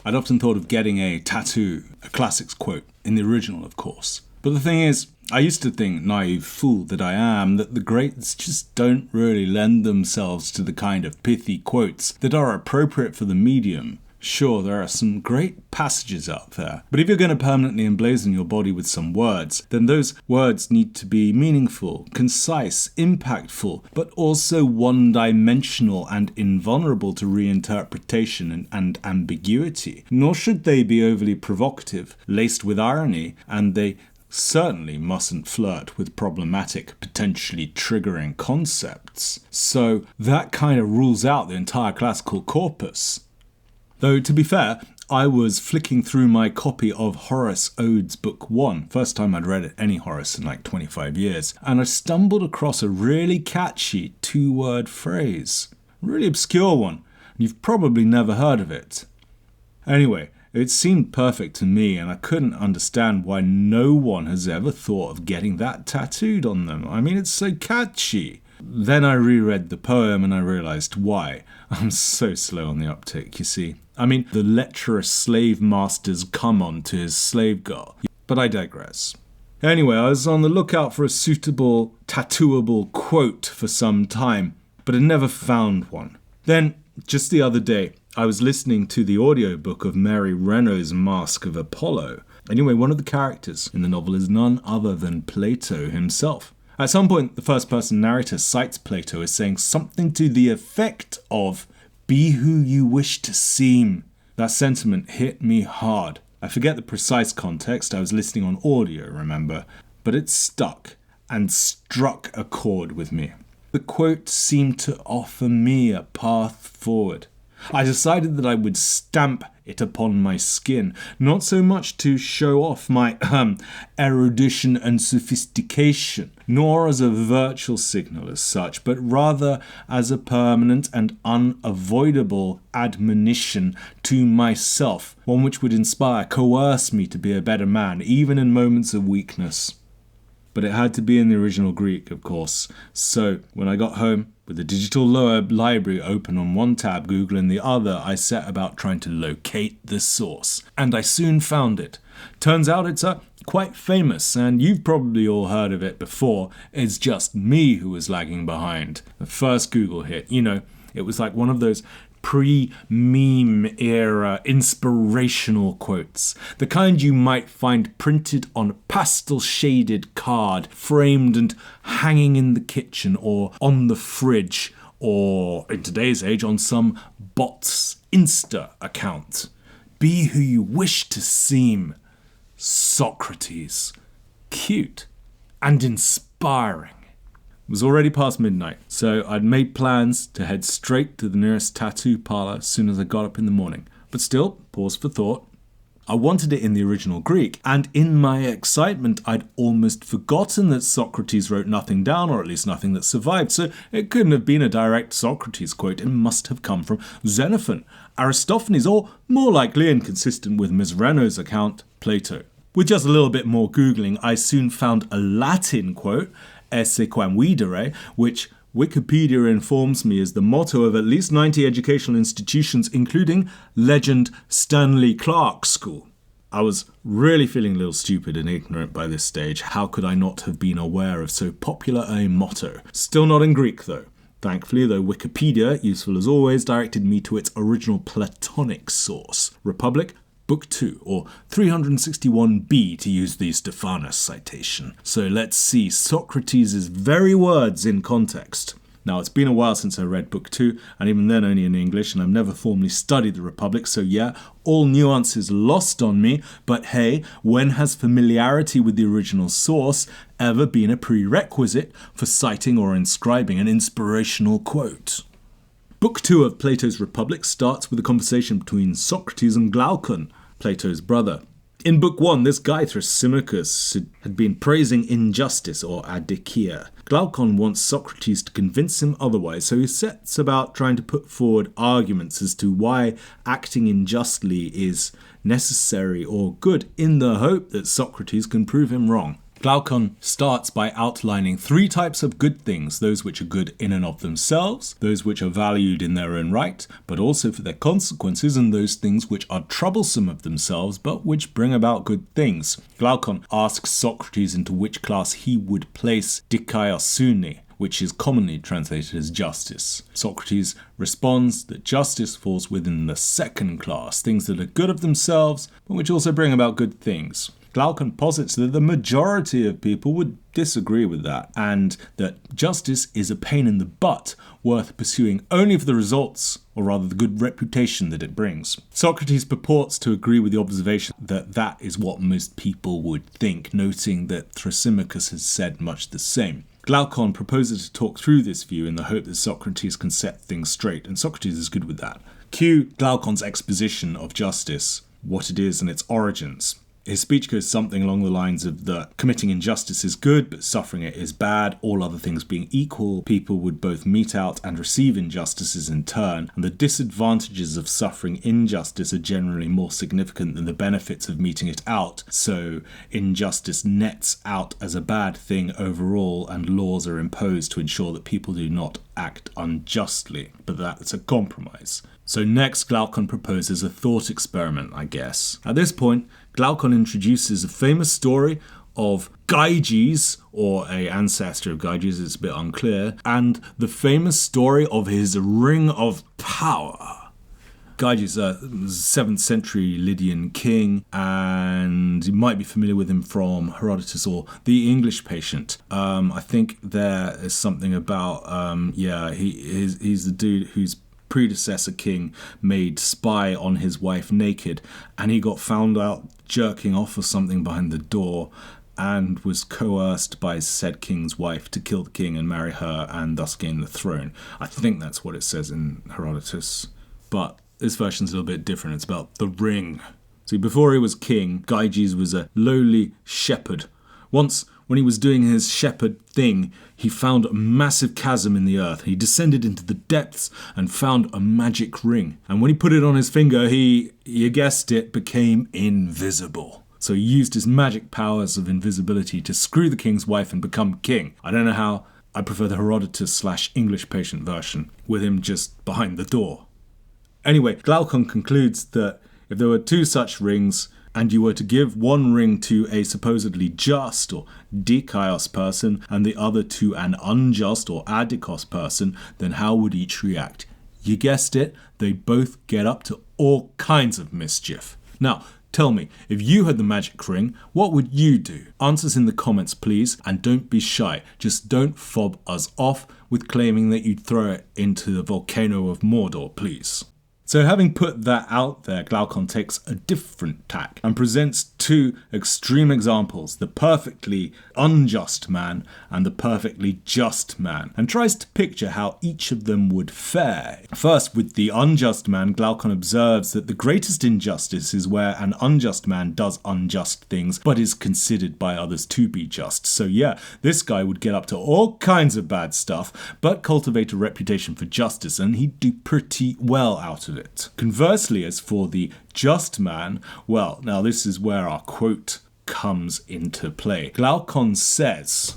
I'd often thought of getting a tattoo, a classics quote, in the original, of course. But the thing is, I used to think, naive fool that I am, that the greats just don't really lend themselves to the kind of pithy quotes that are appropriate for the medium. Sure, there are some great passages out there, but if you're going to permanently emblazon your body with some words, then those words need to be meaningful, concise, impactful, but also one-dimensional and invulnerable to reinterpretation and ambiguity. Nor should they be overly provocative, laced with irony, and they certainly mustn't flirt with problematic, potentially triggering concepts. So that kind of rules out the entire classical corpus. Though, to be fair, I was flicking through my copy of Horace Odes Book 1, first time I'd read any Horace in like 25 years, and I stumbled across a really catchy two-word phrase. A really obscure one. You've probably never heard of it. Anyway, it seemed perfect to me, and I couldn't understand why no one has ever thought of getting that tattooed on them. I mean, it's so catchy. Then I reread the poem and I realised why. I'm so slow on the uptake, you see. I mean, the lecherous slave master's come on to his slave girl. But I digress. Anyway, I was on the lookout for a suitable, tattooable quote for some time, but I never found one. Then, just the other day, I was listening to the audiobook of Mary Renault's Mask of Apollo. Anyway, one of the characters in the novel is none other than Plato himself. At some point, the first-person narrator cites Plato as saying something to the effect of, "Be who you wish to seem." That sentiment hit me hard. I forget the precise context, I was listening on audio, remember, but it stuck and struck a chord with me. The quote seemed to offer me a path forward. I decided that I would stamp it upon my skin, not so much to show off my erudition and sophistication, nor as a virtual signal as such, but rather as a permanent and unavoidable admonition to myself, one which would coerce me to be a better man, even in moments of weakness. But it had to be in the original Greek, of course. So when I got home, with the digital library open on one tab, Google in the other, I set about trying to locate the source. And I soon found it. Turns out it's quite famous, and you've probably all heard of it before. It's just me who was lagging behind. The first Google hit, it was like one of those pre-meme era inspirational quotes. The kind you might find printed on a pastel-shaded card, framed and hanging in the kitchen or on the fridge, or in today's age on some bot's Insta account. Be who you wish to seem. Socrates. Cute and inspiring. It was already past midnight, so I'd made plans to head straight to the nearest tattoo parlour as soon as I got up in the morning. But still, pause for thought. I wanted it in the original Greek, and in my excitement I'd almost forgotten that Socrates wrote nothing down, or at least nothing that survived, so it couldn't have been a direct Socrates quote. It must have come from Xenophon, Aristophanes, or more likely, and consistent with Ms. Renault's account, Plato. With just a little bit more Googling, I soon found a Latin quote, Esse quam videre, which Wikipedia informs me is the motto of at least 90 educational institutions, including legend Stanley Clark School. I was really feeling a little stupid and ignorant by this stage. How could I not have been aware of so popular a motto? Still not in Greek, though. Thankfully, though, Wikipedia, useful as always, directed me to its original Platonic source, Republic, Book 2, or 361b to use the Stephanus citation. So let's see Socrates' very words in context. Now, it's been a while since I read Book 2, and even then only in English, and I've never formally studied the Republic, so yeah, all nuances lost on me, but hey, when has familiarity with the original source ever been a prerequisite for citing or inscribing an inspirational quote? Book 2 of Plato's Republic starts with a conversation between Socrates and Glaucon, Plato's brother. In Book 1, this guy Thrasymachus had been praising injustice, or adikia. Glaucon wants Socrates to convince him otherwise, so he sets about trying to put forward arguments as to why acting unjustly is necessary or good, in the hope that Socrates can prove him wrong. Glaucon starts by outlining 3 types of good things: those which are good in and of themselves, those which are valued in their own right, but also for their consequences, and those things which are troublesome of themselves, but which bring about good things. Glaucon asks Socrates into which class he would place dikaiosune, which is commonly translated as justice. Socrates responds that justice falls within the second class, things that are good of themselves, but which also bring about good things. Glaucon posits that the majority of people would disagree with that, and that justice is a pain in the butt worth pursuing only for the results, or rather the good reputation that it brings. Socrates purports to agree with the observation that that is what most people would think, noting that Thrasymachus has said much the same. Glaucon proposes to talk through this view in the hope that Socrates can set things straight, and Socrates is good with that. Cue Glaucon's exposition of justice, what it is and its origins. His speech goes something along the lines of that committing injustice is good, but suffering it is bad. All other things being equal, people would both mete out and receive injustices in turn, and the disadvantages of suffering injustice are generally more significant than the benefits of meting it out, so injustice nets out as a bad thing overall, and laws are imposed to ensure that people do not act unjustly, but that's a compromise. So next, Glaucon proposes a thought experiment, I guess. At this point, Glaucon introduces a famous story of Gyges, or a ancestor of Gyges, it's a bit unclear, and the famous story of his ring of power. Gyges, a 7th century Lydian king, and you might be familiar with him from Herodotus or The English Patient. I think there is something about, he's the dude whose predecessor king made spy on his wife naked, and he got found out jerking off or something behind the door, and was coerced by said king's wife to kill the king and marry her and thus gain the throne. I think that's what it says in Herodotus, but this version's a little bit different. It's about the ring. See, before he was king, Gyges was a lowly shepherd. Once, when he was doing his shepherd thing, he found a massive chasm in the earth. He descended into the depths and found a magic ring. And when he put it on his finger, he, you guessed it, became invisible. So he used his magic powers of invisibility to screw the king's wife and become king. I don't know how. I prefer the Herodotus/English Patient version, with him just behind the door. Anyway, Glaucon concludes that if there were 2 such rings, and you were to give one ring to a supposedly just or dikaios person and the other to an unjust or adikos person, then how would each react? You guessed it, they'd both get up to all kinds of mischief. Now, tell me, if you had the magic ring, what would you do? Answers in the comments, please, and don't be shy. Just don't fob us off with claiming that you'd throw it into the volcano of Mordor, please. So having put that out there, Glaucon takes a different tack and presents 2 extreme examples, the perfectly unjust man and the perfectly just man, and tries to picture how each of them would fare. First, with the unjust man, Glaucon observes that the greatest injustice is where an unjust man does unjust things, but is considered by others to be just. So yeah, this guy would get up to all kinds of bad stuff, but cultivate a reputation for justice, and he'd do pretty well out of it. Conversely, as for the just man, well, now this is where our quote comes into play. Glaucon says,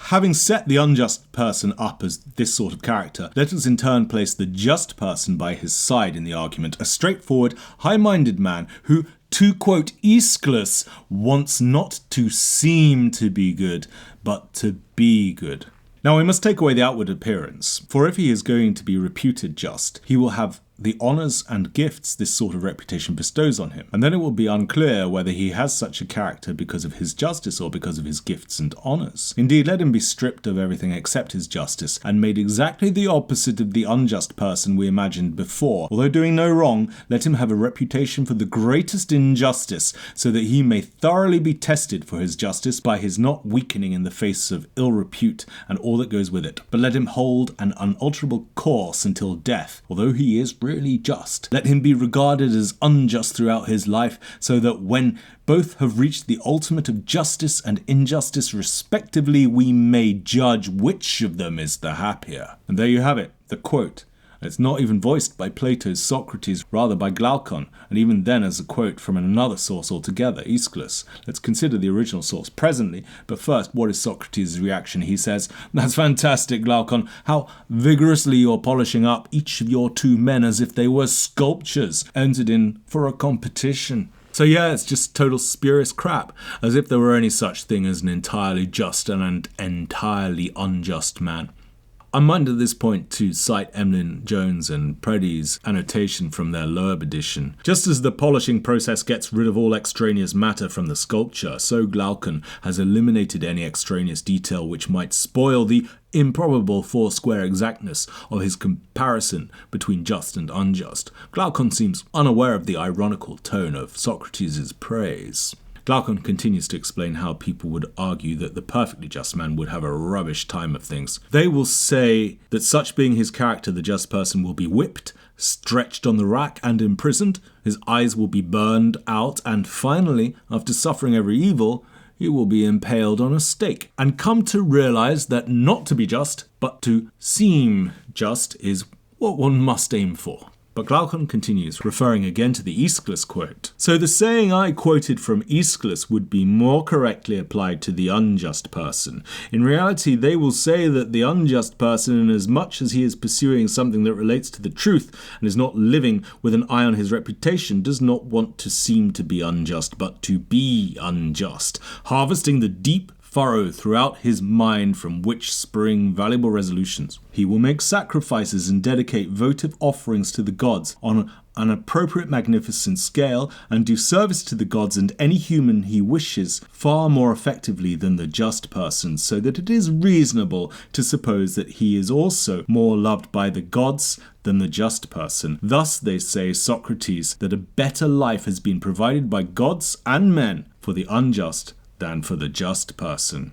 having set the unjust person up as this sort of character, let us in turn place the just person by his side in the argument, a straightforward, high-minded man who, to quote Aeschylus, wants not to seem to be good, but to be good. Now we must take away the outward appearance, for if he is going to be reputed just, he will have the honours and gifts this sort of reputation bestows on him, and then it will be unclear whether he has such a character because of his justice or because of his gifts and honours. Indeed, let him be stripped of everything except his justice, and made exactly the opposite of the unjust person we imagined before. Although doing no wrong, let him have a reputation for the greatest injustice, so that he may thoroughly be tested for his justice by his not weakening in the face of ill repute and all that goes with it. But let him hold an unalterable course until death, although he is really just. Let him be regarded as unjust throughout his life, so that when both have reached the ultimate of justice and injustice respectively, we may judge which of them is the happier. And there you have it, the quote. It's not even voiced by Plato's Socrates, rather by Glaucon, and even then as a quote from another source altogether, Aeschylus. Let's consider the original source presently, but first, what is Socrates' reaction? He says, "That's fantastic, Glaucon. How vigorously you're polishing up each of your two men as if they were sculptures entered in for a competition." So yeah, it's just total spurious crap, as if there were any such thing as an entirely just and an entirely unjust man. I'm minded at this point to cite Emlyn Jones and Preddy's annotation from their Loeb edition. Just as the polishing process gets rid of all extraneous matter from the sculpture, so Glaucon has eliminated any extraneous detail which might spoil the improbable four-square exactness of his comparison between just and unjust. Glaucon seems unaware of the ironical tone of Socrates' praise. Glaucon continues to explain how people would argue that the perfectly just man would have a rubbish time of things. They will say that such being his character, the just person will be whipped, stretched on the rack and imprisoned, his eyes will be burned out, and finally, after suffering every evil, he will be impaled on a stake, and come to realize that not to be just, but to seem just is what one must aim for. But Glaucon continues, referring again to the Aeschylus quote. So the saying I quoted from Aeschylus would be more correctly applied to the unjust person. In reality, they will say that the unjust person, inasmuch as he is pursuing something that relates to the truth and is not living with an eye on his reputation, does not want to seem to be unjust, but to be unjust, harvesting the deep furrow throughout his mind from which spring valuable resolutions. He will make sacrifices and dedicate votive offerings to the gods on an appropriate magnificent scale, and do service to the gods and any human he wishes far more effectively than the just person, so that it is reasonable to suppose that he is also more loved by the gods than the just person. Thus, they say, Socrates, that a better life has been provided by gods and men for the unjust than for the just person.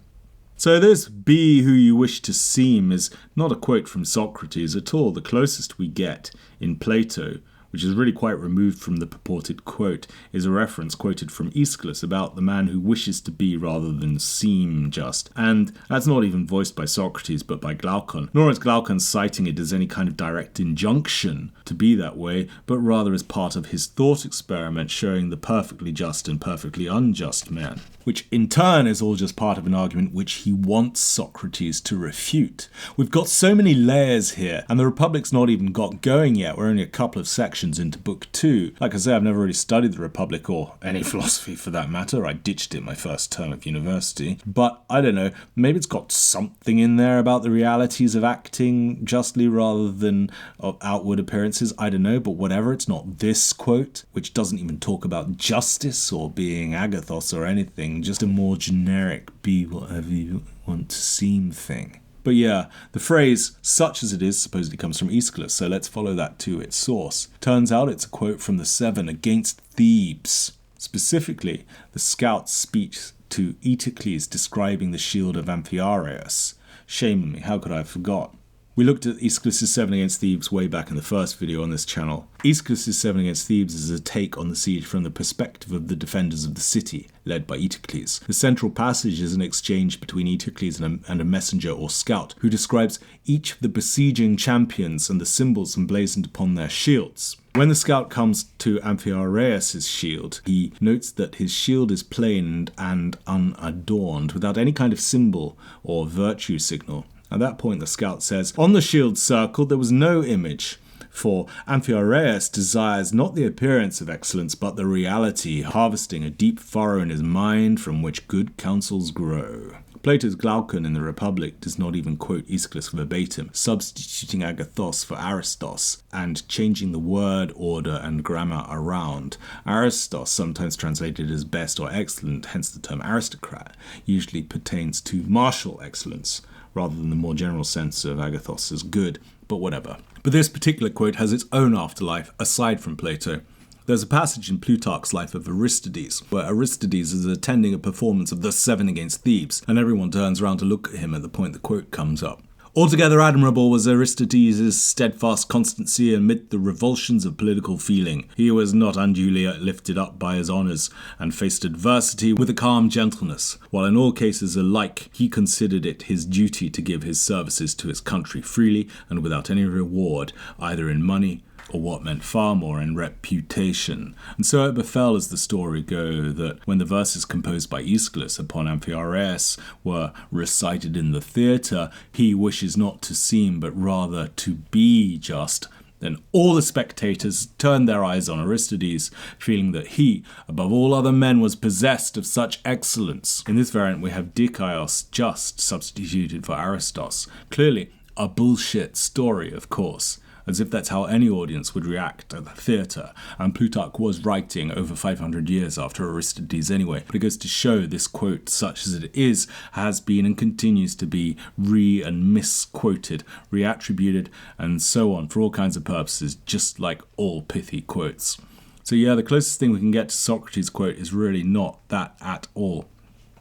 So this "be who you wish to seem" is not a quote from Socrates at all. The closest we get in Plato, which is really quite removed from the purported quote, is a reference quoted from Aeschylus about the man who wishes to be rather than seem just. And that's not even voiced by Socrates but by Glaucon. Nor is Glaucon citing it as any kind of direct injunction to be that way, but rather as part of his thought experiment showing the perfectly just and perfectly unjust man, which in turn is all just part of an argument which he wants Socrates to refute. We've got so many layers here, and the Republic's not even got going yet. We're only a couple of sections into book 2. Like I say, I've never really studied the Republic, or any philosophy for that matter. I ditched it my first term of university. But I don't know, maybe it's got something in there about the realities of acting justly rather than of outward appearances. I don't know, but whatever, it's not this quote, which doesn't even talk about justice or being agathos or anything, just a more generic be whatever you want to seem thing. But yeah, the phrase, such as it is, supposedly comes from Aeschylus, so let's follow that to its source. Turns out it's a quote from the Seven against Thebes. Specifically, the scout's speech to Eteocles describing the shield of Amphiaraus. Shame on me, how could I have forgot? We looked at Aeschylus' 7 against Thebes way back in the first video on this channel. Aeschylus' 7 against Thebes is a take on the siege from the perspective of the defenders of the city, led by Eteocles. The central passage is an exchange between Eteocles and a messenger or scout, who describes each of the besieging champions and the symbols emblazoned upon their shields. When the scout comes to Amphiaraus' shield, he notes that his shield is plain and unadorned, without any kind of symbol or virtue signal. At that point, the scout says, "On the shield circled there was no image, for Amphiaraus desires not the appearance of excellence, but the reality, harvesting a deep furrow in his mind from which good counsels grow." Plato's Glaucon in the Republic does not even quote Aeschylus verbatim, substituting agathos for aristos and changing the word order and grammar around. Aristos, sometimes translated as best or excellent, hence the term aristocrat, usually pertains to martial excellence, rather than the more general sense of agathos as good, but whatever. But this particular quote has its own afterlife, aside from Plato. There's a passage in Plutarch's Life of Aristides, where Aristides is attending a performance of the 7 against Thebes, and everyone turns around to look at him at the point the quote comes up. Altogether admirable was Aristides' steadfast constancy amid the revulsions of political feeling. He was not unduly lifted up by his honours, and faced adversity with a calm gentleness, while in all cases alike he considered it his duty to give his services to his country freely and without any reward, either in money or what meant far more in reputation. And so it befell, as the story goes, that when the verses composed by Aeschylus upon Amphiaraus were recited in the theatre, he wishes not to seem but rather to be just, then all the spectators turned their eyes on Aristides, feeling that he, above all other men, was possessed of such excellence. In this variant we have dikaios, just, substituted for Aristos. Clearly a bullshit story, of course, as if that's how any audience would react at the theatre, and Plutarch was writing over 500 years after Aristides anyway. But it goes to show this quote, such as it is, has been and continues to be and misquoted, reattributed, and so on, for all kinds of purposes, just like all pithy quotes. So yeah, the closest thing we can get to Socrates' quote is really not that at all.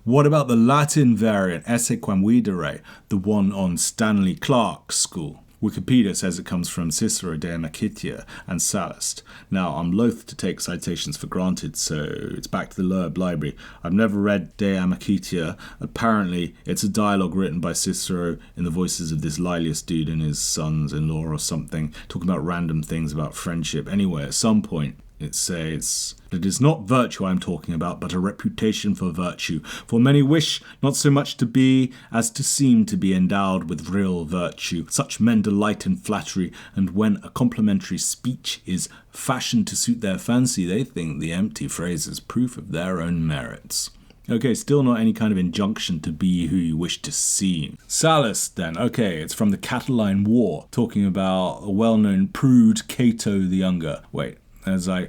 What about the Latin variant, esse quam videre, the one on Stanley Clark's school? Wikipedia says it comes from Cicero de Amicitia and Sallust. Now, I'm loath to take citations for granted, so it's back to the Loeb library. I've never read De Amicitia. Apparently, it's a dialogue written by Cicero in the voices of this Laelius dude and his sons-in-law or something, talking about random things about friendship. Anyway, at some point, it says, "It is not virtue I am talking about, but a reputation for virtue. For many wish not so much to be as to seem to be endowed with real virtue. Such men delight in flattery, and when a complimentary speech is fashioned to suit their fancy, they think the empty phrase is proof of their own merits." Okay, still not any kind of injunction to be who you wish to seem. Sallust, then. Okay, it's from the Catiline War, talking about a well-known prude Cato the Younger. Wait. As I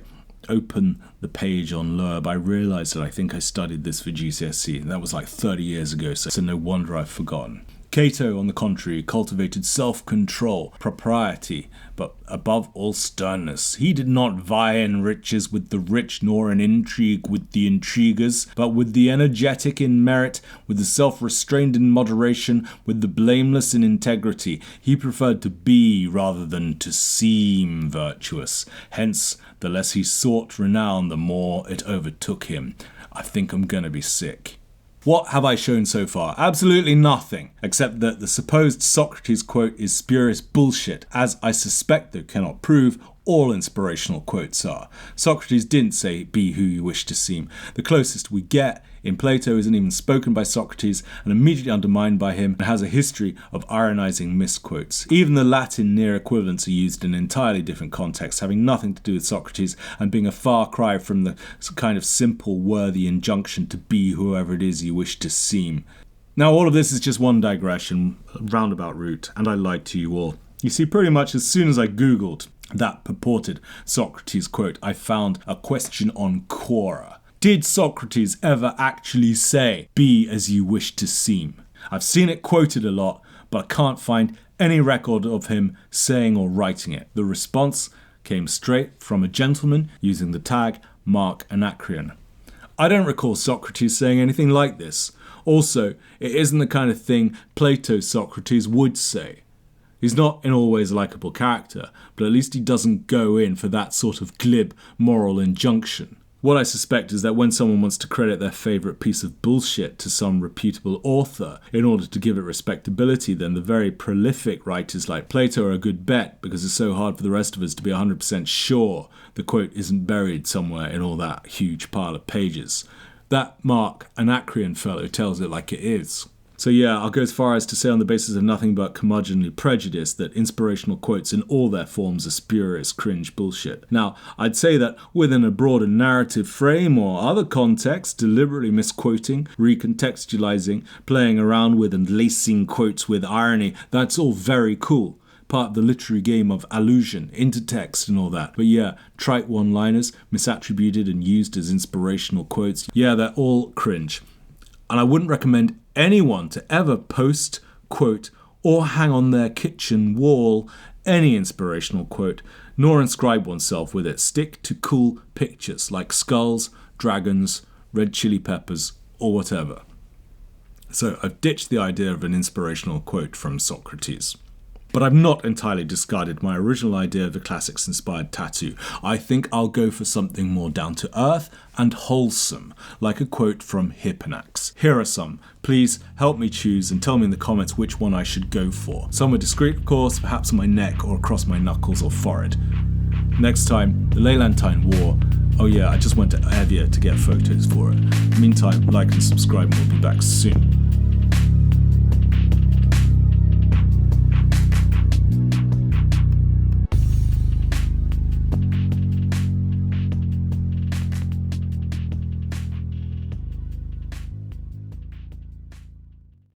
open the page on Loeb, I realised that I think I studied this for GCSE, and that was like 30 years ago, so no wonder I've forgotten. Cato, on the contrary, cultivated self-control, propriety, but above all sternness. He did not vie in riches with the rich, nor in intrigue with the intriguers, but with the energetic in merit, with the self-restrained in moderation, with the blameless in integrity. He preferred to be rather than to seem virtuous. Hence, the less he sought renown, the more it overtook him. I think I'm gonna be sick. What have I shown so far? Absolutely nothing, except that the supposed Socrates quote is spurious bullshit, as I suspect, though cannot prove, all inspirational quotes are. Socrates didn't say, "Be who you wish to seem." The closest we get in Plato isn't even spoken by Socrates and immediately undermined by him, and has a history of ironizing misquotes. Even the Latin near equivalents are used in entirely different contexts, having nothing to do with Socrates and being a far cry from the kind of simple, worthy injunction to be whoever it is you wish to seem. Now, all of this is just one digression, roundabout route, and I lied to you all. You see, pretty much as soon as I Googled that purported Socrates quote, I found a question on Quora. Did Socrates ever actually say, "Be as you wish to seem"? I've seen it quoted a lot, but I can't find any record of him saying or writing it. The response came straight from a gentleman using the tag Mark Anacreon. I don't recall Socrates saying anything like this. Also, it isn't the kind of thing Plato's Socrates would say. He's not in all ways a likeable character, but at least he doesn't go in for that sort of glib moral injunction. What I suspect is that when someone wants to credit their favourite piece of bullshit to some reputable author in order to give it respectability, then the very prolific writers like Plato are a good bet, because it's so hard for the rest of us to be 100% sure the quote isn't buried somewhere in all that huge pile of pages. That Mark Anacreon fellow tells it like it is. So yeah, I'll go as far as to say on the basis of nothing but curmudgeonly prejudice that inspirational quotes in all their forms are spurious cringe bullshit. Now, I'd say that within a broader narrative frame or other context, deliberately misquoting, recontextualizing, playing around with and lacing quotes with irony, that's all very cool. Part of the literary game of allusion, intertext and all that. But yeah, trite one-liners, misattributed and used as inspirational quotes, yeah, they're all cringe. And I wouldn't recommend anyone to ever post, quote, or hang on their kitchen wall any inspirational quote, nor inscribe oneself with it. Stick to cool pictures like skulls, dragons, red chili peppers, or whatever. So I've ditched the idea of an inspirational quote from Socrates. But I've not entirely discarded my original idea of a classics-inspired tattoo. I think I'll go for something more down-to-earth and wholesome, like a quote from Hipponax. Here are some. Please help me choose and tell me in the comments which one I should go for. Some are discreet, of course, perhaps on my neck or across my knuckles or forehead. Next time, the Catiline War. Oh yeah, I just went to Evia to get photos for it. Meantime, like and subscribe and we'll be back soon.